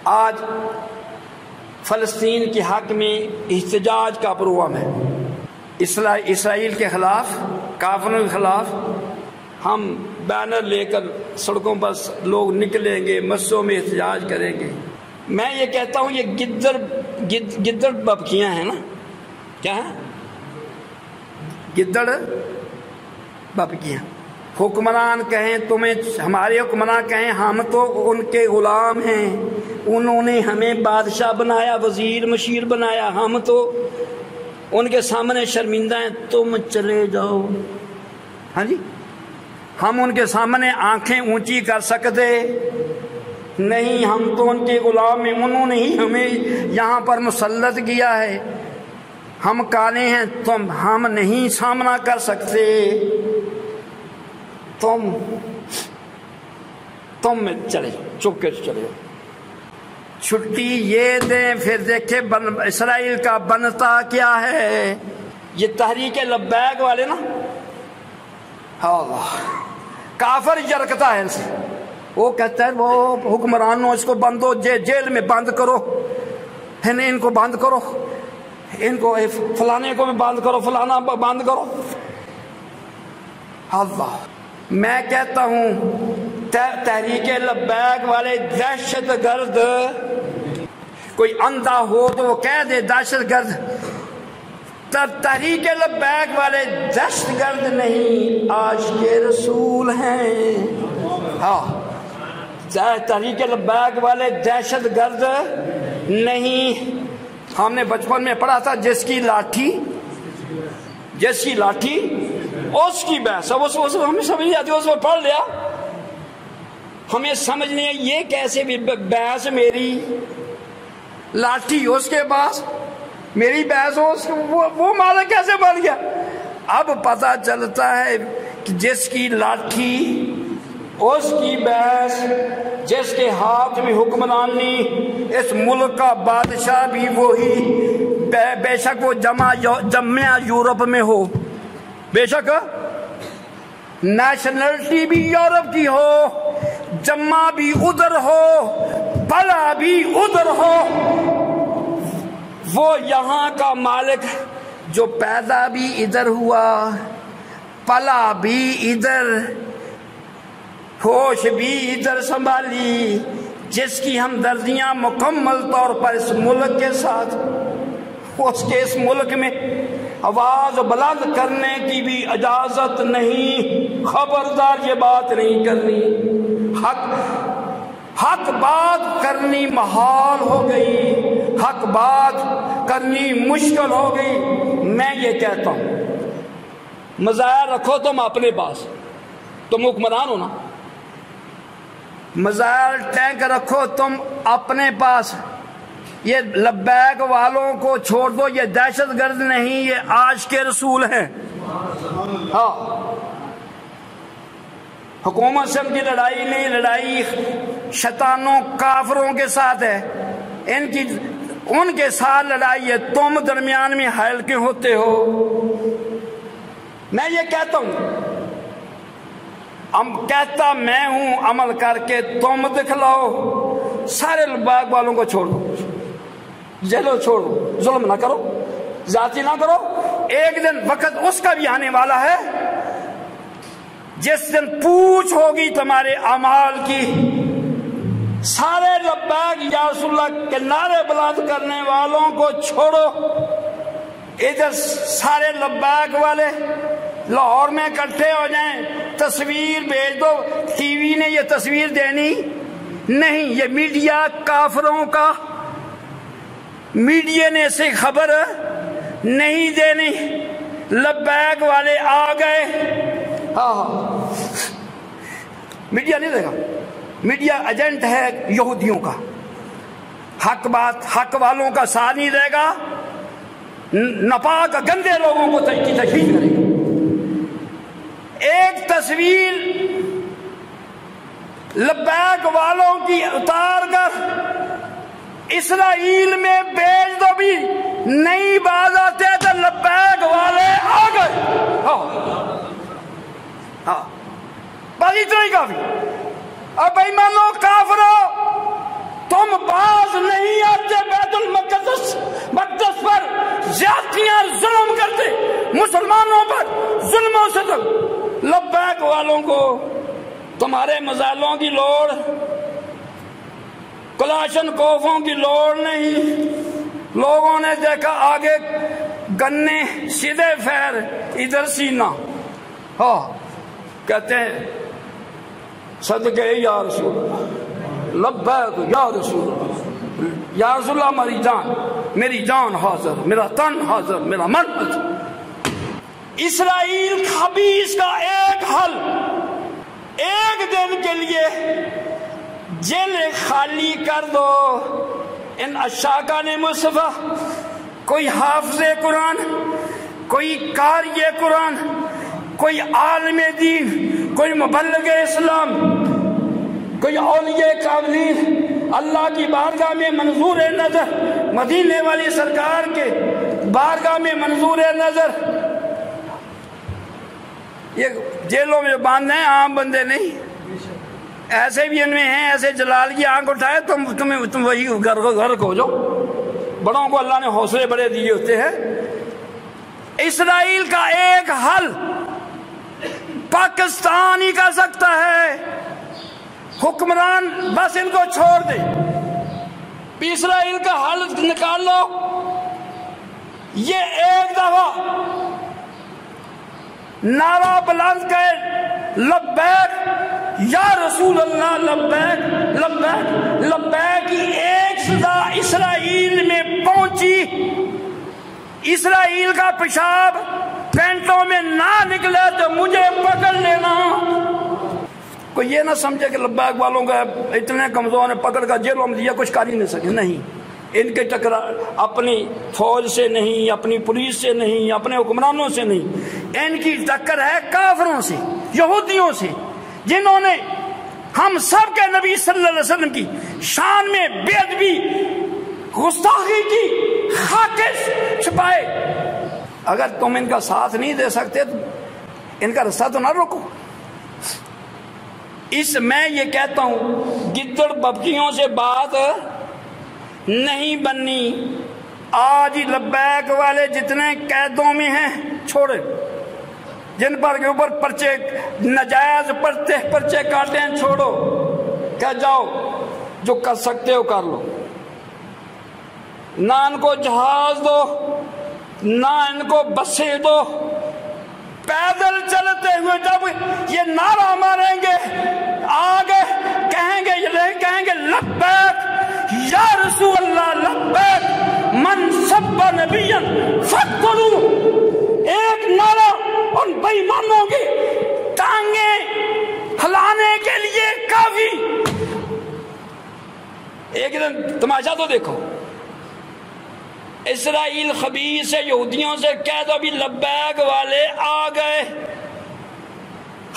آج فلسطین کے حق میں احتجاج کا پروگرام ہے، اسرائیل کے خلاف، کافروں کے خلاف ہم بینر لے کر سڑکوں پر لوگ نکلیں گے، مسجدوں میں احتجاج کریں گے۔ میں یہ کہتا ہوں یہ گدڑ ببکیاں ہیں نا، کیا ہے؟ گدڑ ببکیاں۔ حکمران کہیں تمہیں، ہمارے حکمران کہیں ہم تو ان کے غلام ہیں، انہوں نے ہمیں بادشاہ بنایا، وزیر مشیر بنایا، ہم تو ان کے سامنے شرمندہ ہیں، تم چلے جاؤ۔ ہاں جی، ہم ان کے سامنے آنکھیں اونچی کر سکتے نہیں، ہم تو ان کے غلام ہیں، انہوں نے ہی ہمیں یہاں پر مسلط کیا ہے، ہم کالے ہیں، ہم نہیں سامنا کر سکتے، تم میں چلے چپ کے چلے۔ چھٹی یہ دیں، پھر دیکھیں اسرائیل کا بنتا کیا ہے۔ یہ تحریک لبیک والے نا، اللہ کافر جرکتا ہے ان سے، وہ کہتا ہے وہ حکمرانوں اس کو بندو جیل میں بند کرو، ان کو بند کرو، ان کو فلانے کو بھی بند کرو، فلانا بند کرو۔ اللہ میں کہتا ہوں تحریک لبیک والے دہشت گرد، کوئی اندھا ہو تو وہ کہہ دے دہشت گرد، تحریک لبیک والے دہشت گرد نہیں، آج کے رسول ہیں۔ ہاں، تحریک لبیک والے دہشت گرد نہیں۔ ہم نے بچپن میں پڑھا تھا جس کی لاٹھی اس کی بحث، ہمیں سمجھ نہیں آتی، اس کو پڑھ لیا، ہمیں سمجھ نہیں ہے یہ کیسے بھی بحث، میری لاٹھی اس کے پاس، میری بحث وہ مالک کیسے بن گیا؟ اب پتہ چلتا ہے کہ جس کی لاٹھی اس کی بحث، جس کے ہاتھ میں حکمرانی، اس ملک کا بادشاہ بھی وہی، بے شک وہ جمع یورپ میں ہو، بے شک نیشنلٹی بھی یورپ کی ہو، جمع بھی ادھر ہو، بلا بھی ادھر ہو، وہ یہاں کا مالک جو پیدا بھی ادھر ہوا، پلا بھی ادھر، ہوش بھی ادھر سنبھالی، جس کی ہمدردیاں مکمل طور پر اس ملک کے ساتھ، اس ملک میں آواز بلند کرنے کی بھی اجازت نہیں، خبردار یہ بات نہیں کرنی، حق بات کرنی محال ہو گئی، حق بات کرنی مشکل ہو گئی۔ میں یہ کہتا ہوں مظاہر رکھو تم اپنے پاس، تم حکمران ہو نا، مظاہر ٹینک رکھو تم اپنے پاس، یہ لبیک والوں کو چھوڑ دو، یہ دہشت گرد نہیں، یہ آج کے رسول ہیں۔ ہاں، حکومت سے ان کی لڑائی نہیں، لڑائی شیطانوں کافروں کے ساتھ ہے، ان کے ساتھ لڑائی ہے، تم درمیان میں حائل کیوں ہوتے ہو؟ میں یہ کہتا ہوں، کہتا میں ہوں، عمل کر کے تم دکھلاؤ، سارے لبیک والوں کو چھوڑ دو، جیلو چھوڑ دو، ظلم نہ کرو، ذاتی نہ کرو، ایک دن وقت اس کا بھی آنے والا ہے جس دن پوچھ ہوگی تمہارے اعمال کی۔ سارے لبیک یا رسول اللہ کے نعرے بلند کرنے والوں کو چھوڑو، ادھر سارے لبیک والے لاہور میں اکٹھے ہو جائیں، تصویر بھیج دو، ٹی وی نے یہ تصویر دینی نہیں، یہ میڈیا کافروں کا، میڈیا نے اسے خبر نہیں دینی، لبیک والے آ گئے، ہاں میڈیا نہیں دے گا، میڈیا ایجنٹ ہے یہودیوں کا، حق والوں کا ساتھ نہیں دے گا، ناپاک گندے لوگوں کو کی تشہیر کرے گا۔ ایک تصویر لبیک والوں کی اتار کر اسرائیل میں بیچ دو، بھی نہیں باز آتے تو لبیک والے آ گئے، ہاں بس اتنا ہی کافی۔ اب ایمانو کافرو، تم باز ظلموں سے لبیک والوں کو تمہارے مزالوں کی لوڑ، کلاشن کوفوں کی لوڑ نہیں۔ لوگوں نے دیکھا آگے گنے سیدھے فیر، ادھر سینہ، ہاں کہتے ہیں صدقے یا رسول اللہ، لبیک یا رسول اللہ، یا رسول اللہ میری جان حاضر، میرا تن حاضر، میرا من حاضر۔ اسرائیل خبیث کا ایک حل، ایک دن کے لیے جیل خالی کر دو۔ ان اشاکان مصطفیٰ، کوئی حافظ قرآن، کوئی قاری قرآن، کوئی عالم دین، کوئی مبلغ اسلام، کوئی اولیاء کاملین اللہ کی بارگاہ میں منظور نظر، مدینے والی سرکار کے بارگاہ میں منظور نظر۔ یہ جیلوں میں باندھے ہیں عام بندے نہیں، ایسے بھی ان میں ہیں، ایسے جلال کی آنکھ اٹھائے تم وہی گھر کو جو بڑوں کو اللہ نے حوصلے بڑے دیے ہوتے ہیں۔ اسرائیل کا ایک حل پاکستان ہی کر سکتا ہے، حکمران بس ان کو چھوڑ دے، اسرائیل کا حل نکال لو۔ یہ ایک دفعہ نعرہ بلند کرے لبیک یا رسول اللہ، لبیک لبیک لبیک کی ایک صدا اسرائیل میں پہنچی، اسرائیل کا پیشاب پینٹوں میں نہ نکلے تو مجھے پکڑ لینا۔ کوئی یہ نہ سمجھے کہ لبیک والوں کا اتنے کمزور ہیں، پکڑ کر جیلوں میں دیا کچھ کر ہی نہیں سکے، نہیں۔ ان کے ٹکرا اپنی فوج سے نہیں، اپنی پولیس سے نہیں، اپنے حکمرانوں سے نہیں، ان کی ٹکر ہے کافروں سے، یہودیوں سے، جنہوں نے ہم سب کے نبی صلی اللہ علیہ وسلم کی شان میں بے ادبی، گستاخی کی، خاکش چھپائے۔ اگر تم ان کا ساتھ نہیں دے سکتے تو ان کا رستہ تو نہ روکو۔ اس میں یہ کہتا ہوں گدڑ ببکیوں سے بات نہیں بننی۔ آج ہی لبیک والے جتنے قیدوں میں ہیں چھوڑے، جن پر کے اوپر پرچے نجائز پرچے کاٹے ہیں چھوڑو، کہ جاؤ جو کر سکتے ہو کر لو۔ نہ ان کو جہاز دو، نہ ان کو بسیں دو، پیدل چلتے ہوئے جب یہ نعرہ ماریں گے آگے کہیں گے لبیک یا رسول اللہ، لبیک من سب نبیا فاقتلوہ۔ ایک نعرہ ان بے ایمانوں کی ٹانگیں ہلانے کے لیے کافی۔ ایک دن تماشا تو دیکھو، اسرائیل خبیث سے یہودیوں سے کہہ دو بھی لبیک والے آ گئے،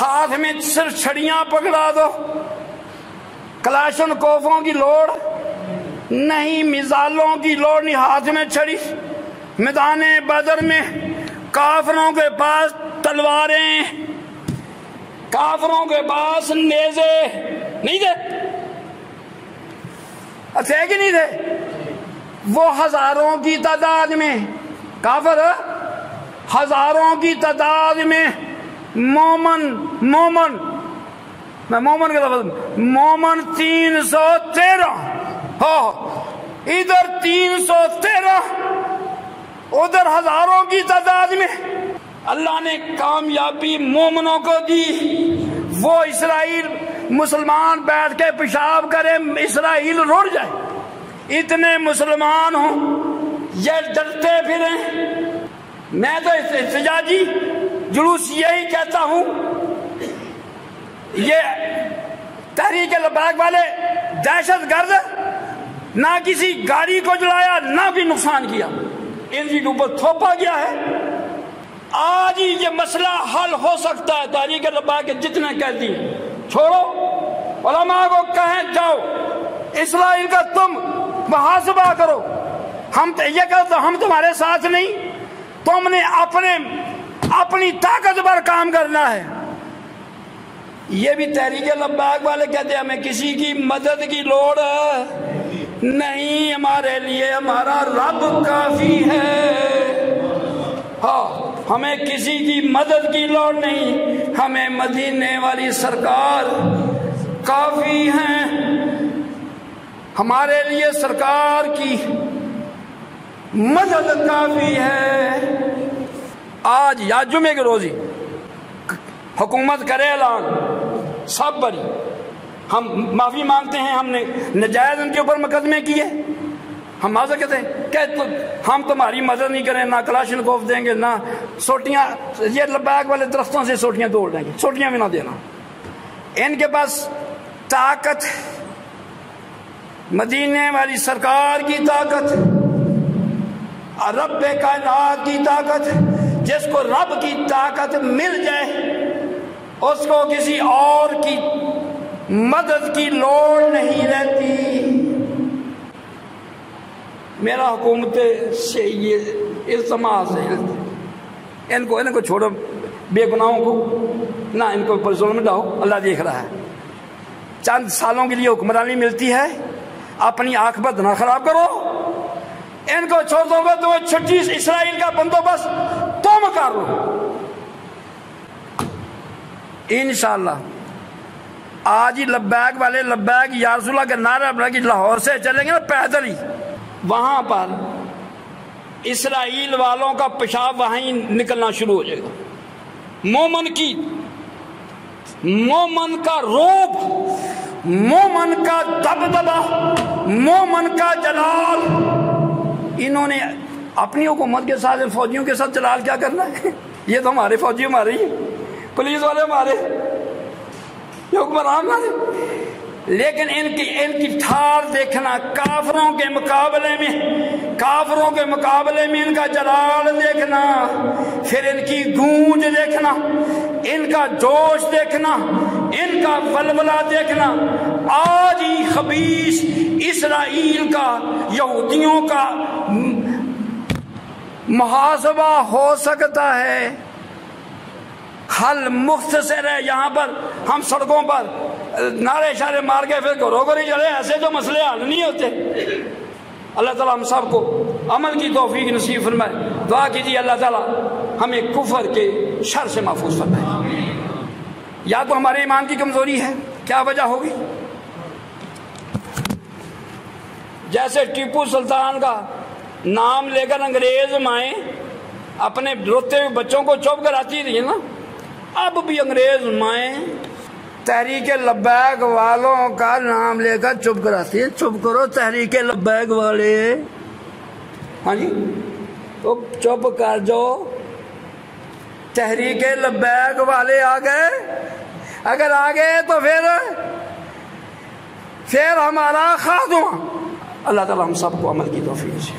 ہاتھ میں صرف چھڑیاں پکڑا دو، کلاشن کوفوں کی لوڑ نہیں، مزالوں کی لوڑ نہیں، ہاتھ میں چھڑی۔ میدان بدر میں کافروں کے پاس تلواریں، کافروں کے پاس نیزے نہیں تھے، تھے کہ نہیں تھے؟ وہ ہزاروں کی تعداد میں، کافر ہزاروں کی تعداد میں، مومن کا لفظ مومن 313، ہاں ادھر 313 ادھر ہزاروں کی تعداد میں۔ اللہ نے کامیابی مومنوں کو دی۔ وہ اسرائیل مسلمان بیٹھ کے پیشاب کرے، اسرائیل رڑ جائے، اتنے مسلمان ہوں، یہ ڈرتے پھریں۔ میں تو احتجاجی جلوس یہی کہتا ہوں، یہ تحریک لبیک والے دہشت گرد، نہ کسی گاڑی کو جلایا، نہ کوئی نقصان کیا، ان کے اوپر تھوپا گیا ہے۔ آج ہی یہ مسئلہ حل ہو سکتا ہے۔ تحریک لبیک کے جتنے قیدی چھوڑو، علماء کو کہیں جاؤ اسرائیل کا تم محاسبہ کرو، ہم یہ کہتے ہم تمہارے ساتھ نہیں، تم نے اپنی طاقت پر کام کرنا ہے۔ یہ بھی تحریک لبیک والے کہتے ہیں ہمیں کسی کی مدد کی لوڑ نہیں، ہمارے لیے ہمارا رب کافی ہے۔ ہاں ہمیں کسی کی مدد کی لوڑ نہیں، ہمیں مدینے والی سرکار کافی ہیں، ہمارے لیے سرکار کی مدد کافی ہے۔ آج یا جمعے کے روز ہی حکومت کرے اعلان سب بری، ہم معافی مانگتے ہیں، ہم نے نجائز ان کے اوپر مقدمے کیے، ہم معذرت کہتے ہیں کہ ہم تمہاری مدد نہیں کریں، نہ کلاشنکوف دیں گے، نہ سوٹیاں، یہ لبیک والے درختوں سے سوٹیاں توڑ دیں گے، سوٹیاں بھی نہ دینا۔ ان کے پاس طاقت مدینے والی سرکار کی طاقت، رب کائنات کی طاقت، جس کو رب کی طاقت مل جائے اس کو کسی اور کی مدد کی لوڑ نہیں رہتی۔ میرا حکومت سے یہ التماس ہے، ان کو چھوڑو، بے گناہوں کو نہ ان کو پر ظلم ڈاؤ، اللہ دیکھ رہا ہے۔ چند سالوں کے لیے حکمرانی ملتی ہے، اپنی عاقبت نہ خراب کرو، ان کو چھوڑ دو گے تو چھٹی اسرائیل کا بندوبست تم کر لو انشاءاللہ۔ آج ہی لبیک والے لبیک یا رسول اللہ کے نعرہ بنا کہ لاہور سے چلیں گے نا پیدل ہی، وہاں پر اسرائیل والوں کا پیشاب وہاں ہی نکلنا شروع ہو جائے گا۔ مومن کا روب، مومن کا دبدبہ، مومن کا جلال، انہوں نے اپنی حکومت کے ساتھ فوجیوں کے ساتھ جلال کیا کرنا ہے؟ یہ تو ہمارے فوجی ہمارے ہی، پولیس والے ہمارے، یہ حکمران ہمارے، لیکن ان کی ٹھار دیکھنا کافروں کے مقابلے میں ان کا جلال دیکھنا، پھر ان کی گونج دیکھنا، ان کا جوش دیکھنا، ان کا ولولہ دیکھنا۔ آج ہی خبیث اسرائیل کا، یہودیوں کا محاسبہ ہو سکتا ہے۔ حل مختصر ہے، یہاں پر ہم سڑکوں پر نعرے اشارے مار کے پھر گھروں کو نہیں چلے، ایسے تو مسئلے حل نہیں ہوتے۔ اللہ تعالیٰ ہم سب کو عمل کی توفیق نصیب فرمائے۔ دعا کیجیے اللہ تعالیٰ ہمیں کفر کے شر سے محفوظ فرمائے۔ یا تو ہمارے ایمان کی کمزوری ہے، کیا وجہ ہوگی؟ جیسے ٹیپو سلطان کا نام لے کر انگریز مائیں اپنے روتے ہوئے بچوں کو چپ کراتی رہی نا، اب بھی انگریز مائیں تحریک لبیک والوں کا نام لے کر چپ کراتی ہے۔ چپ کرو تحریک لبیک والے، ہاں جی تو چپ کر جو، تحریک لبیک والے آ گئے، اگر آ گئے تو پھر ہمارا خاتمہ۔ اللہ تعالیٰ ہم سب کو عمل کی توفیق سے